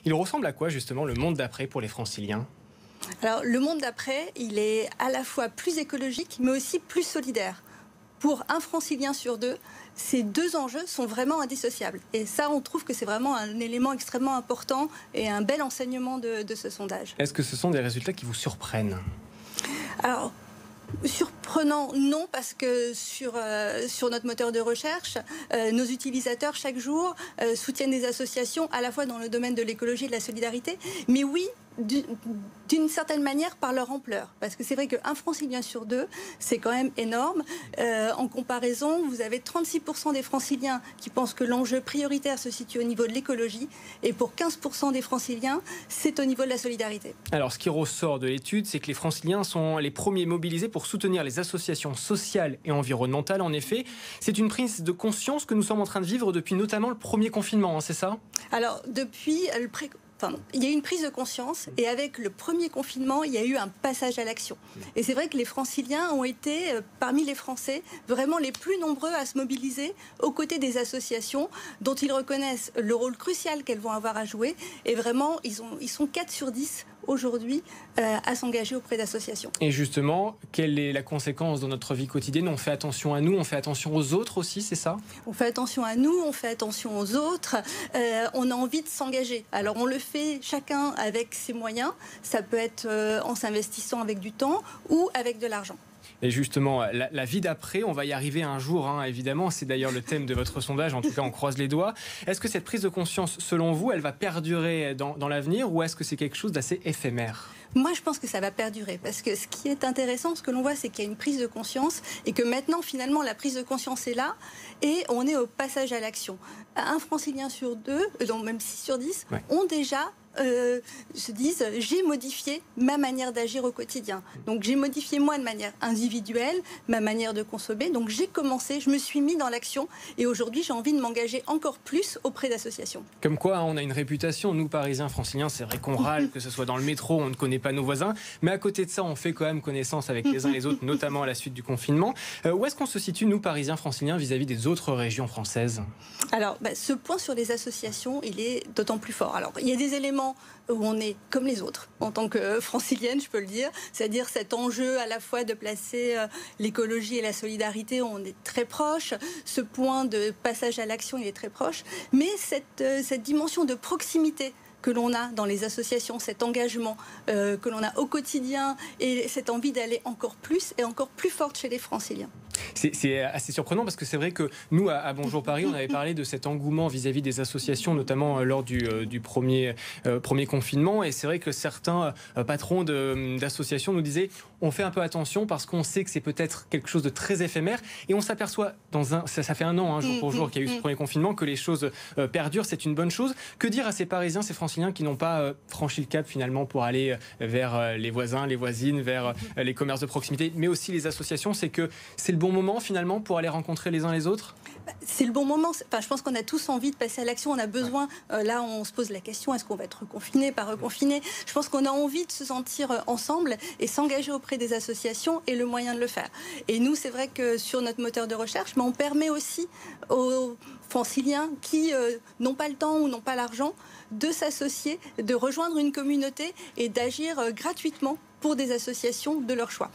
Il ressemble à quoi justement le monde d'après pour les franciliens? Alors, le monde d'après, il est à la fois plus écologique, mais aussi plus solidaire. Pour un francilien sur deux, ces deux enjeux sont vraiment indissociables. Et ça, on trouve que c'est vraiment un élément extrêmement important et un bel enseignement de ce sondage. Est-ce que ce sont des résultats qui vous surprennent? Alors, surprenant, non, parce que sur notre moteur de recherche, nos utilisateurs, chaque jour, soutiennent des associations, à la fois dans le domaine de l'écologie et de la solidarité, mais oui, d'une certaine manière par leur ampleur. Parce que c'est vrai qu'un francilien sur deux, c'est quand même énorme. En comparaison, vous avez 36% des franciliens qui pensent que l'enjeu prioritaire se situe au niveau de l'écologie, et pour 15% des franciliens, c'est au niveau de la solidarité. Alors, ce qui ressort de l'étude, c'est que les franciliens sont les premiers mobilisés pour soutenir les associations sociales et environnementales. En effet, c'est une prise de conscience que nous sommes en train de vivre depuis notamment le premier confinement, hein, c'est ça? Alors, depuis il y a eu une prise de conscience, et avec le premier confinement, il y a eu un passage à l'action. Et c'est vrai que les franciliens ont été, parmi les Français, vraiment les plus nombreux à se mobiliser aux côtés des associations dont ils reconnaissent le rôle crucial qu'elles vont avoir à jouer. Et vraiment, ils sont 4 sur 10 aujourd'hui à s'engager auprès d'associations. Et justement, quelle est la conséquence dans notre vie quotidienne? On fait attention à nous, on fait attention aux autres aussi, c'est ça? On fait attention à nous, on fait attention aux autres, on a envie de s'engager. Alors on le fait chacun avec ses moyens, ça peut être en s'investissant avec du temps ou avec de l'argent. Et justement, la vie d'après, on va y arriver un jour, hein, évidemment. C'est d'ailleurs le thème de votre sondage, en tout cas on croise les doigts. Est-ce que cette prise de conscience, selon vous, elle va perdurer dans l'avenir, ou est-ce que c'est quelque chose d'assez éphémère? Moi, je pense que ça va perdurer, parce que ce qui est intéressant, ce que l'on voit, c'est qu'il y a une prise de conscience, et que maintenant, finalement, la prise de conscience est là, et on est au passage à l'action. Un francilien sur deux, donc même 6 sur 10, ouais, ont déjà se disent j'ai modifié ma manière d'agir au quotidien. Donc j'ai modifié moi de manière individuelle ma manière de consommer. Donc j'ai commencé, je me suis mis dans l'action, et aujourd'hui j'ai envie de m'engager encore plus auprès d'associations. Comme quoi, hein, on a une réputation, nous Parisiens, franciliens, c'est vrai qu'on râle, que ce soit dans le métro, on ne connaît pas nos voisins, mais à côté de ça, on fait quand même connaissance avec les uns et les autres, notamment à la suite du confinement. Où est-ce qu'on se situe, nous Parisiens, franciliens, vis-à-vis des autres régions françaises? Alors, ce point sur les associations, il est d'autant plus fort. Alors, il y a des éléments où on est comme les autres, en tant que francilienne, je peux le dire, c'est-à-dire cet enjeu à la fois de placer l'écologie et la solidarité, on est très proche, ce point de passage à l'action, il est très proche, mais cette dimension de proximité que l'on a dans les associations, cet engagement que l'on a au quotidien, et cette envie d'aller encore plus et encore plus forte chez les franciliens. C'est assez surprenant, parce que c'est vrai que nous, à Bonjour Paris, on avait parlé de cet engouement vis-à-vis des associations, notamment lors du premier confinement. Et c'est vrai que certains patrons d'associations nous disaient on fait un peu attention parce qu'on sait que c'est peut-être quelque chose de très éphémère. Et on s'aperçoit, ça fait un an, hein, jour pour jour, qu'il y a eu ce premier confinement, que les choses perdurent. C'est une bonne chose. Que dire à ces Parisiens, ces franciliens qui n'ont pas franchi le cap finalement pour aller vers les voisins, les voisines, vers les commerces de proximité, mais aussi les associations? C'est que c'est le bon moment finalement pour aller rencontrer les uns les autres? C'est le bon moment. Enfin, je pense qu'on a tous envie de passer à l'action. On a besoin, là on se pose la question, est-ce qu'on va être reconfiné, pas reconfiné? Je pense qu'on a envie de se sentir ensemble et s'engager auprès des associations est le moyen de le faire. Et nous, c'est vrai que sur notre moteur de recherche, on permet aussi aux franciliens qui n'ont pas le temps ou n'ont pas l'argent de s'associer, de rejoindre une communauté et d'agir gratuitement pour des associations de leur choix.